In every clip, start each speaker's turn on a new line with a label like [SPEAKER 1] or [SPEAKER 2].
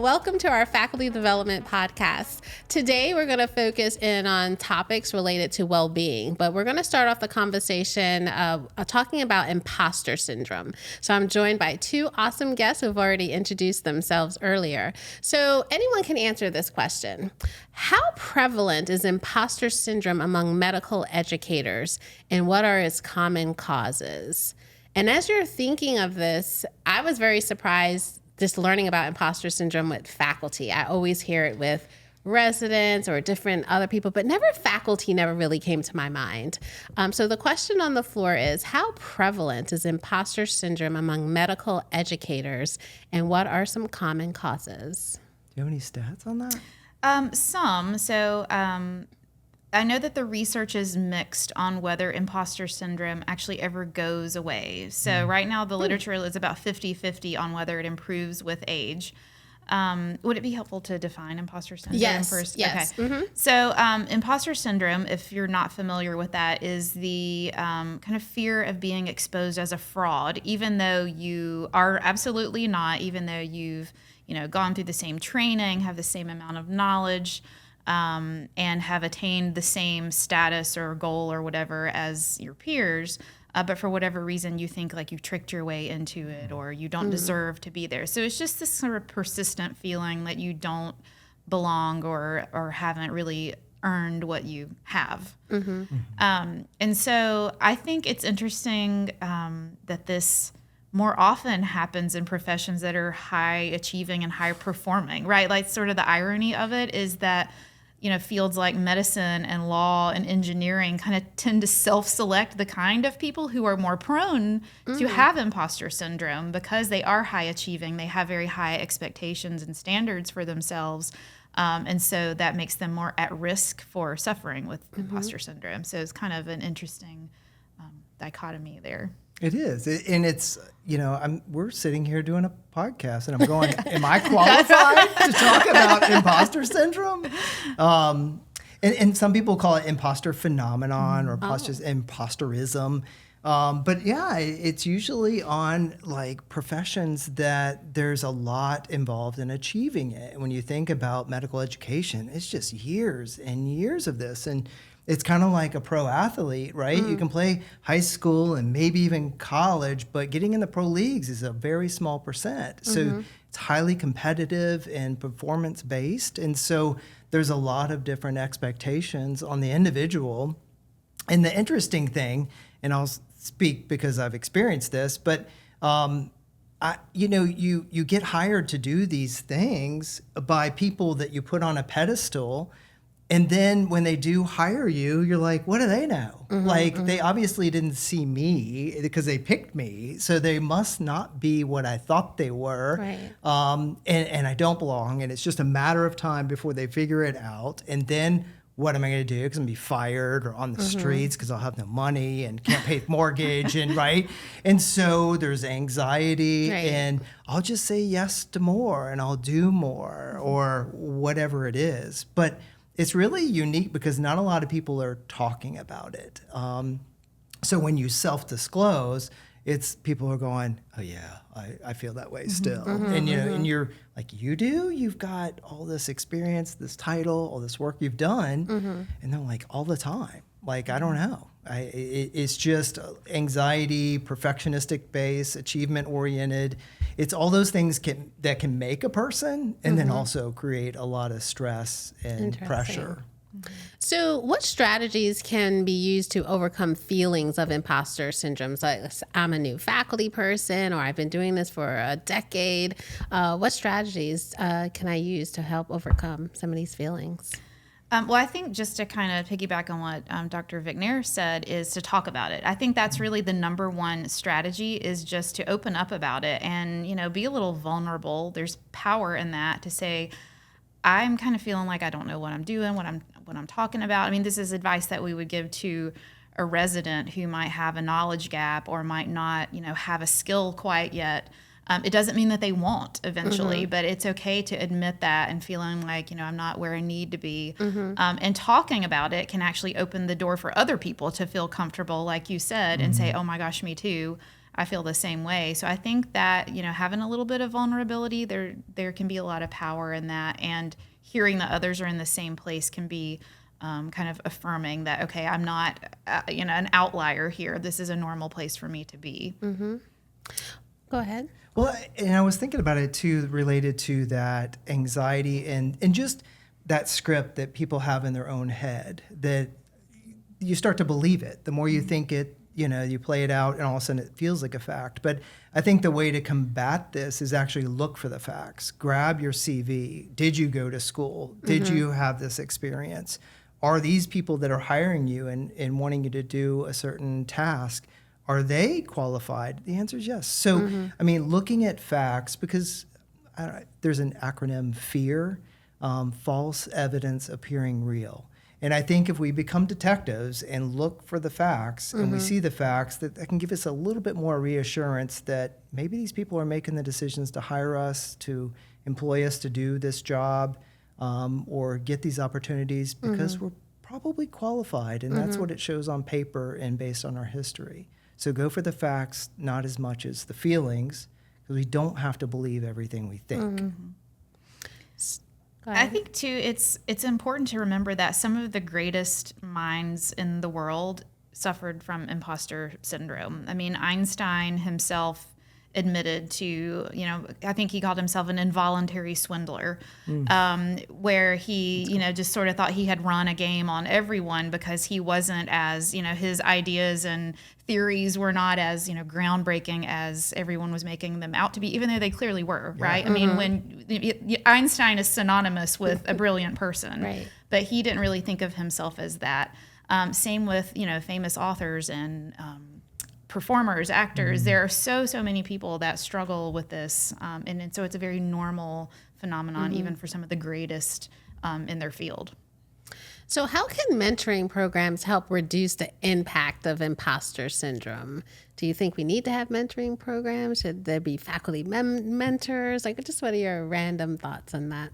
[SPEAKER 1] welcome to our Faculty Development Podcast. Today, we're going to focus in on topics related to well-being, but we're going to start off the conversation talking about imposter syndrome. So I'm joined by two awesome guests who have already introduced themselves earlier. So anyone can answer this question. How prevalent is imposter syndrome among medical educators, and what are its common causes? And as you're thinking of this, I was very surprised just learning about imposter syndrome with faculty. I always hear it with residents or different other people, but faculty never really came to my mind. So the question on the floor is, how prevalent is imposter syndrome among medical educators, and what are some common causes?
[SPEAKER 2] Do you have any stats on that?
[SPEAKER 3] I know that the research is mixed on whether imposter syndrome actually ever goes away. So right now the literature is about 50-50 on whether it improves with age. Would it be helpful to define imposter syndrome first?
[SPEAKER 1] Yes.
[SPEAKER 3] Okay. Mm-hmm. So imposter syndrome, if you're not familiar with that, is the kind of fear of being exposed as a fraud, even though you are absolutely not, even though you've gone through the same training, have the same amount of knowledge, and have attained the same status or goal or whatever as your peers, but for whatever reason you think like you've tricked your way into it or you don't deserve to be there. So it's just this sort of persistent feeling that you don't belong or haven't really earned what you have. And so I think it's interesting that this more often happens in professions that are high achieving and high performing, right? Like sort of the irony of it is that fields like medicine and law and engineering kind of tend to self-select the kind of people who are more prone to have imposter syndrome because they are high achieving. They have very high expectations and standards for themselves. And so that makes them more at risk for suffering with imposter syndrome. So it's kind of an interesting dichotomy there.
[SPEAKER 2] It is. And it's, we're sitting here doing a podcast and I'm going, am I qualified to talk about imposter syndrome? And some people call it imposter phenomenon or imposterism. But yeah, it's usually on like professions that there's a lot involved in achieving it. And when you think about medical education, it's just years and years of this. And it's kind of like a pro athlete, right? You can play high school and maybe even college, but getting in the pro leagues is a very small percent. So it's highly competitive and performance-based. And so there's a lot of different expectations on the individual. And the interesting thing, and I'll speak because I've experienced this, but you get hired to do these things by people that you put on a pedestal. And then when they do hire you, you're like, what do they know? They obviously didn't see me because they picked me. So they must not be what I thought they were.
[SPEAKER 1] Right.
[SPEAKER 2] And I don't belong. And it's just a matter of time before they figure it out. And then what am I going to do? Because I'm going to be fired or on the streets because I'll have no money and can't pay the mortgage. And so there's anxiety.
[SPEAKER 1] Right.
[SPEAKER 2] And I'll just say yes to more and I'll do more or whatever it is. But it's really unique because not a lot of people are talking about it. So when you self-disclose, it's people are going, oh yeah, I feel that way still. And and you're like, you do? You've got all this experience, this title, all this work you've done. And they're like, all the time. Like, I don't know. It's just anxiety, perfectionistic base, achievement oriented. It's all those things that can make a person and then also create a lot of stress and pressure.
[SPEAKER 1] So what strategies can be used to overcome feelings of imposter syndromes? Like, I'm a new faculty person, or I've been doing this for a decade. What strategies can I use to help overcome some of these feelings?
[SPEAKER 3] Well, I think just to kind of piggyback on what Dr. Vickner said is to talk about it. I think that's really the number one strategy is just to open up about it and, be a little vulnerable. There's power in that to say, I'm kind of feeling like I don't know what I'm doing, what I'm talking about. I mean, this is advice that we would give to a resident who might have a knowledge gap or might not, have a skill quite yet. It doesn't mean that they won't eventually, but it's okay to admit that and feeling like, I'm not where I need to be. And talking about it can actually open the door for other people to feel comfortable, like you said, and say, oh my gosh, me too. I feel the same way. So I think that, having a little bit of vulnerability, there can be a lot of power in that, and hearing that others are in the same place can be kind of affirming that, okay, I'm not, an outlier here. This is a normal place for me to be.
[SPEAKER 1] Mm-hmm. Go ahead.
[SPEAKER 2] Well, and I was thinking about it too, related to that anxiety and just that script that people have in their own head, that you start to believe it. The more you think it, you play it out, and all of a sudden it feels like a fact. But I think the way to combat this is actually look for the facts. Grab your CV. Did you go to school? Did you have this experience? Are these people that are hiring you and wanting you to do a certain task, are they qualified? The answer is yes. So, looking at facts, because there's an acronym, FEAR, false evidence appearing real. And I think if we become detectives and look for the facts and we see the facts, that can give us a little bit more reassurance that maybe these people are making the decisions to hire us, to employ us to do this job, or get these opportunities because we're probably qualified. And that's what it shows on paper and based on our history. So go for the facts, not as much as the feelings, because we don't have to believe everything we think.
[SPEAKER 3] I think too, it's important to remember that some of the greatest minds in the world suffered from imposter syndrome. I mean, Einstein himself admitted to, I think he called himself an involuntary swindler, where he, just sort of thought he had run a game on everyone because he wasn't as, his ideas and theories were not as, groundbreaking as everyone was making them out to be, even though they clearly were, right? I mean, when Einstein is synonymous with a brilliant person,
[SPEAKER 1] Right.
[SPEAKER 3] But he didn't really think of himself as that. Same with, famous authors and performers, actors. There are so many people that struggle with this, and so it's a very normal phenomenon, even for some of the greatest in their field.
[SPEAKER 1] So how can mentoring programs help reduce the impact of imposter syndrome? Do you think we need to have mentoring programs? Should there be faculty mentors? Just what are your random thoughts on that?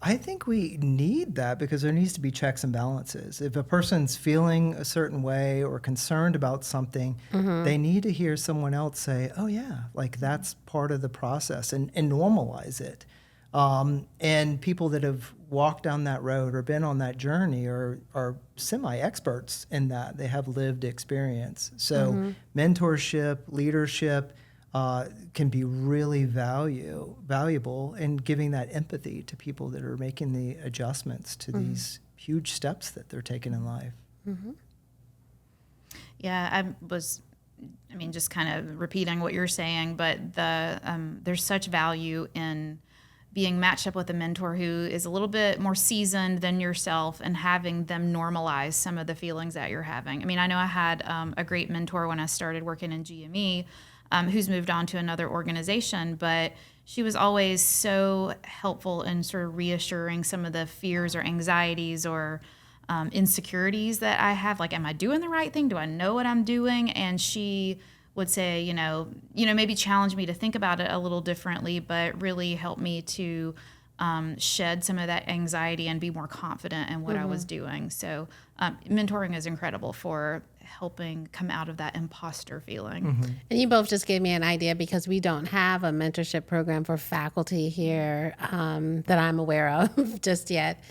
[SPEAKER 2] I think we need that because there needs to be checks and balances. If a person's feeling a certain way or concerned about something, they need to hear someone else say, oh yeah, that's part of the process, and normalize it. And people that have walked down that road or been on that journey are semi-experts in that. They have lived experience. So mentorship, leadership can be really valuable in giving that empathy to people that are making the adjustments to these huge steps that they're taking in life.
[SPEAKER 3] Yeah, just kind of repeating what you're saying, but there's such value in being matched up with a mentor who is a little bit more seasoned than yourself and having them normalize some of the feelings that you're having. I mean, I know I had a great mentor when I started working in GME, who's moved on to another organization, but she was always so helpful in sort of reassuring some of the fears or anxieties or insecurities that I have. Am I doing the right thing? Do I know what I'm doing? And she would say, maybe challenge me to think about it a little differently, but really help me to shed some of that anxiety and be more confident in what I was doing. So mentoring is incredible for helping come out of that imposter feeling.
[SPEAKER 1] And you both just gave me an idea because we don't have a mentorship program for faculty here that I'm aware of just yet.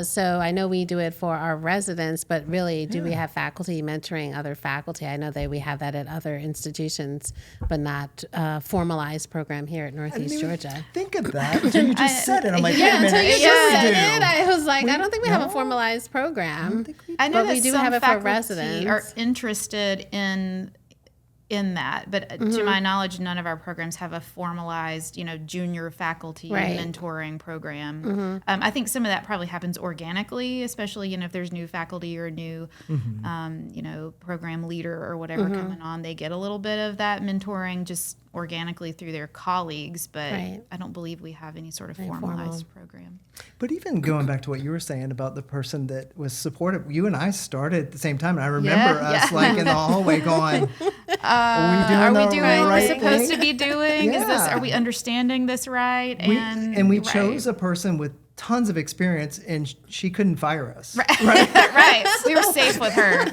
[SPEAKER 1] So I know we do it for our residents, but really, do we have faculty mentoring other faculty? I know that we have that at other institutions, but not a formalized program here at Northeast Georgia.
[SPEAKER 2] Think of that until you just said it. I'm like,
[SPEAKER 1] Yeah,
[SPEAKER 2] wait a
[SPEAKER 1] until
[SPEAKER 2] minute.
[SPEAKER 1] you just said it, I was like, I don't think we have a formalized program.
[SPEAKER 3] I know
[SPEAKER 1] But
[SPEAKER 3] that
[SPEAKER 1] we do
[SPEAKER 3] some
[SPEAKER 1] have it for
[SPEAKER 3] faculty
[SPEAKER 1] residents.
[SPEAKER 3] are interested in that, but to my knowledge, none of our programs have a formalized, junior faculty mentoring program. I think some of that probably happens organically, especially if there's new faculty or new, program leader or whatever coming on. They get a little bit of that mentoring just organically through their colleagues, but I don't believe we have any sort of formalized program.
[SPEAKER 2] But even going back to what you were saying about the person that was supportive, you and I started at the same time, and I remember us in the hallway going, are we doing
[SPEAKER 3] what
[SPEAKER 2] right
[SPEAKER 3] we're supposed
[SPEAKER 2] thing?
[SPEAKER 3] to be doing?
[SPEAKER 2] Yeah.
[SPEAKER 3] Are we understanding this right?
[SPEAKER 2] We chose a person with tons of experience, and she couldn't fire us.
[SPEAKER 3] Right. Right. We were safe with her.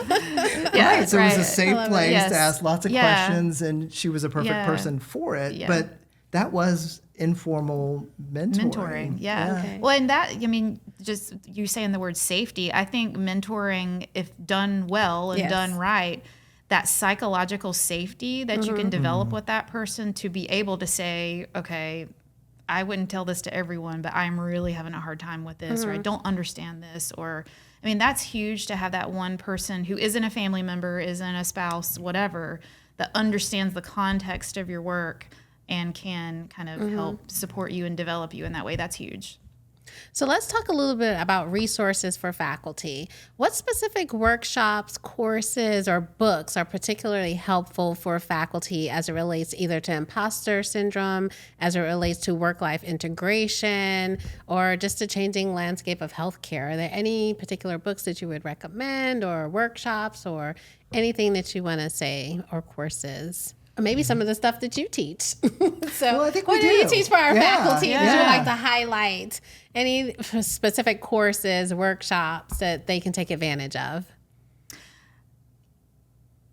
[SPEAKER 3] Yeah,
[SPEAKER 2] Right. So it was a safe place
[SPEAKER 3] Yes.
[SPEAKER 2] to ask lots of questions, and she was a perfect person for it.
[SPEAKER 3] Yeah.
[SPEAKER 2] But that was informal mentoring.
[SPEAKER 3] Yeah.
[SPEAKER 1] Okay.
[SPEAKER 3] Well, and that, I mean, just you saying the word safety, I think mentoring, if done well and
[SPEAKER 1] Yes.
[SPEAKER 3] done right, that psychological safety that you can develop with that person to be able to say, okay, I wouldn't tell this to everyone, but I'm really having a hard time with this, or I don't understand this, or, I mean, that's huge to have that one person who isn't a family member, isn't a spouse, whatever, that understands the context of your work and can kind of help support you and develop you in that way. That's huge.
[SPEAKER 1] So let's talk a little bit about resources for faculty. What specific workshops, courses, or books are particularly helpful for faculty as it relates either to imposter syndrome, as it relates to work-life integration, or just the changing landscape of healthcare? Are there any particular books that you would recommend, or workshops, or anything that you want to say, or courses? Or maybe some of the stuff that you teach. So
[SPEAKER 2] Well, I think we
[SPEAKER 1] what do you
[SPEAKER 2] do.
[SPEAKER 1] teach for our
[SPEAKER 2] Yeah,
[SPEAKER 1] faculty that you
[SPEAKER 2] yeah.
[SPEAKER 1] would like to highlight? Any specific courses, workshops that they can take advantage of?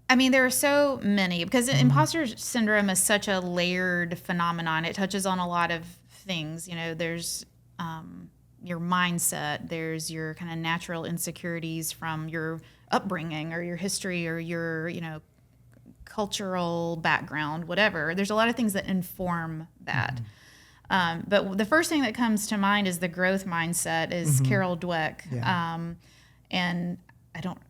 [SPEAKER 3] I mean, there are so many because imposter syndrome is such a layered phenomenon. It touches on a lot of things. You know, there's your mindset, there's your kind of natural insecurities from your upbringing or your history or your, you know, cultural background, whatever. There's a lot of things that inform that. But the first thing that comes to mind is the growth mindset is Carol Dweck.
[SPEAKER 2] Yeah.
[SPEAKER 3] And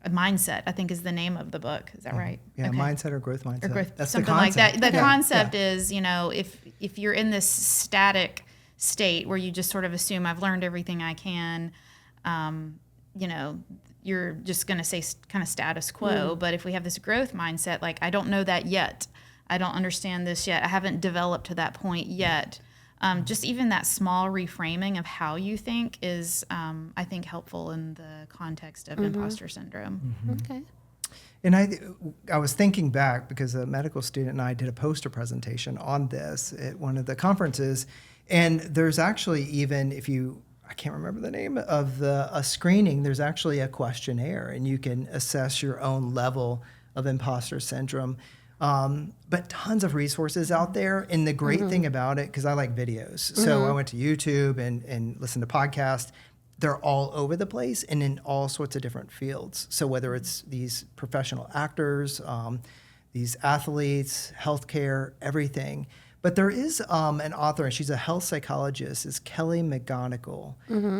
[SPEAKER 3] Mindset, I think, is the name of the book. Is that right?
[SPEAKER 2] Yeah,
[SPEAKER 3] Okay.
[SPEAKER 2] mindset or growth mindset.
[SPEAKER 3] Or growth,
[SPEAKER 2] That's
[SPEAKER 3] something
[SPEAKER 2] the
[SPEAKER 3] like
[SPEAKER 2] concept.
[SPEAKER 3] that. The
[SPEAKER 2] Yeah,
[SPEAKER 3] concept
[SPEAKER 2] yeah.
[SPEAKER 3] is, you know, if you're in this static state where you just sort of assume I've learned everything I can, you know, you're just going to say kind of status quo. But if we have this growth mindset, like, I don't know that yet. I don't understand this yet. I haven't developed to that point yet. Just even that small reframing of how you think is, I think, helpful in the context of imposter syndrome.
[SPEAKER 1] Okay.
[SPEAKER 2] And I was thinking back because a medical student and I did a poster presentation on this at one of the conferences. And there's actually even, I can't remember the name of a screening, there's actually a questionnaire and you can assess your own level of imposter syndrome. But tons of resources out there. And the great thing about it, because I like videos. So I went to YouTube and listened to podcasts. They're all over the place and in all sorts of different fields. So whether it's these professional actors, these athletes, healthcare, everything. But there is an author, and she's a health psychologist, is Kelly McGonigal.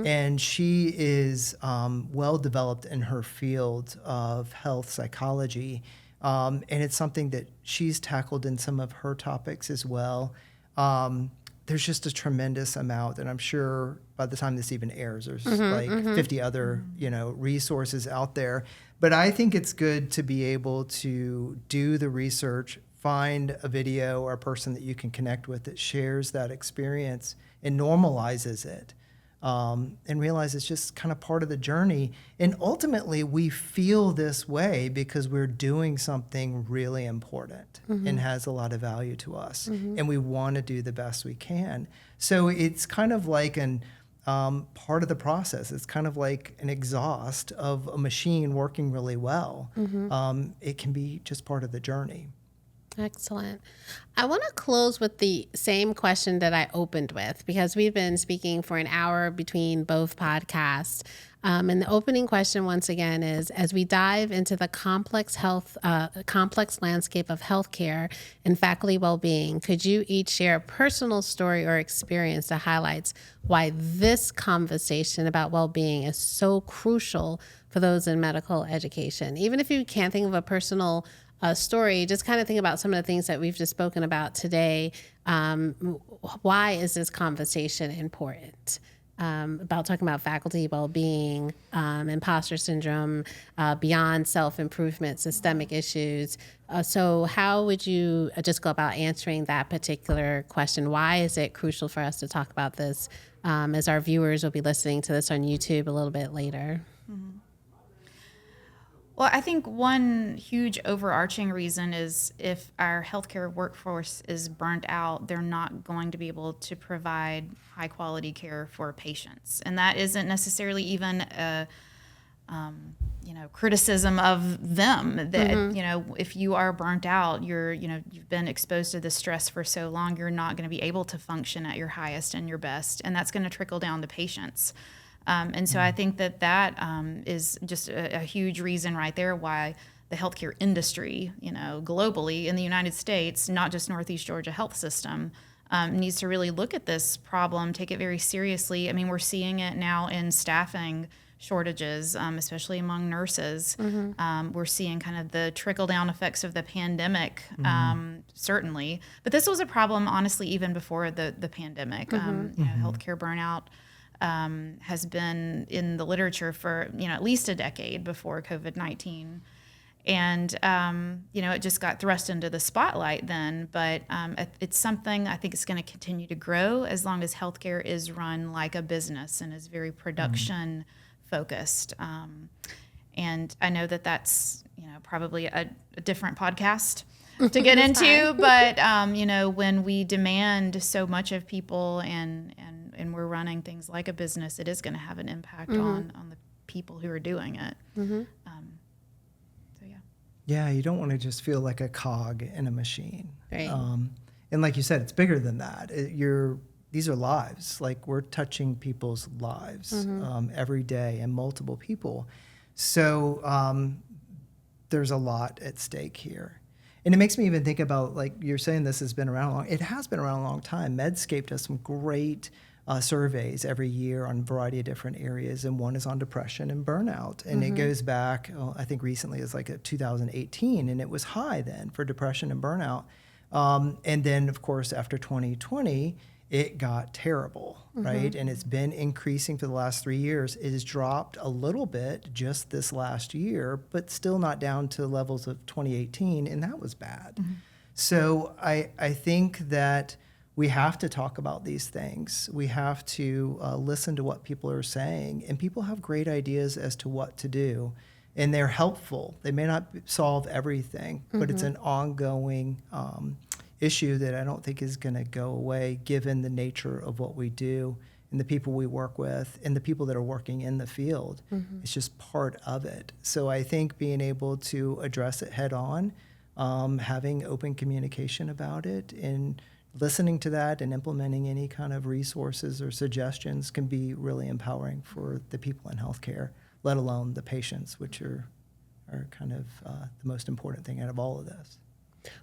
[SPEAKER 2] And she is well developed in her field of health psychology. And it's something that she's tackled in some of her topics as well. There's just a tremendous amount, and I'm sure by the time this even airs, there's like 50 other, resources out there. But I think it's good to be able to do the research, find a video or a person that you can connect with that shares that experience and normalizes it. And realize it's just kind of part of the journey. And ultimately, we feel this way because we're doing something really important and has a lot of value to us. And we want to do the best we can. So it's kind of like an part of the process. It's kind of like an exhaust of a machine working really well. It can be just part of the journey.
[SPEAKER 1] Excellent. I want to close with the same question that I opened with, because we've been speaking for an hour between both podcasts. And the opening question, once again, is as we dive into the complex landscape of healthcare and faculty well-being, could you each share a personal story or experience that highlights why this conversation about well-being is so crucial for those in medical education? Even if you can't think of a personal story, just kind of think about some of the things that we've just spoken about today. Why is this conversation important? About talking about faculty well-being, imposter syndrome, beyond self-improvement, systemic issues. So how would you just go about answering that particular question? Why is it crucial for us to talk about this as our viewers will be listening to this on YouTube a little bit later?
[SPEAKER 3] Well, I think one huge overarching reason is if our healthcare workforce is burnt out, they're not going to be able to provide high quality care for patients. And that isn't necessarily even a criticism of them. That if you are burnt out, you've been exposed to the stress for so long, you're not going to be able to function at your highest and your best, and that's going to trickle down to patients. And so I think that is just a huge reason right there why the healthcare industry, globally in the United States, not just Northeast Georgia health system, needs to really look at this problem, take it very seriously. I mean, we're seeing it now in staffing shortages, especially among nurses. We're seeing kind of the trickle-down effects of the pandemic, certainly. But this was a problem, honestly, even before the pandemic. Healthcare burnout has been in the literature for at least a decade before COVID-19, and it just got thrust into the spotlight then. But it's something I think it's going to continue to grow as long as healthcare is run like a business and is very production focused. And I know that's probably a different podcast to get into, but when we demand so much of people and we're running things like a business, it is going to have an impact on the people who are doing it.
[SPEAKER 2] Yeah, you don't want to just feel like a cog in a machine.
[SPEAKER 1] Right.
[SPEAKER 2] And like you said, it's bigger than that. These are lives. Like, we're touching people's lives every day, and multiple people. So there's a lot at stake here. And it makes me even think about, like you're saying, this has been around long. It has been around a long time. Medscape does some great surveys every year on a variety of different areas, and one is on depression and burnout. And it goes back, I think recently it's like 2018, and it was high then for depression and burnout. And then, of course, after 2020, it got terrible, right? And it's been increasing for the last 3 years. It has dropped a little bit just this last year, but still not down to levels of 2018, and that was bad. So I think that we have to talk about these things. We have to listen to what people are saying, and people have great ideas as to what to do, and they're helpful. They may not solve everything, but it's an ongoing issue that I don't think is going to go away, given the nature of what we do and the people we work with and the people that are working in the field. It's just part of it. So I think being able to address it head on, having open communication about it, and listening to that and implementing any kind of resources or suggestions can be really empowering for the people in healthcare, let alone the patients, which are kind of the most important thing out of all of this.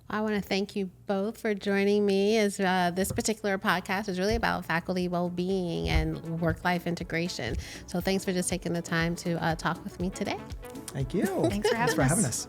[SPEAKER 1] I want to thank you both for joining me, as this particular podcast is really about faculty well-being and work-life integration. So thanks for just taking the time to talk with me today.
[SPEAKER 2] Thank you.
[SPEAKER 3] Thanks for having us.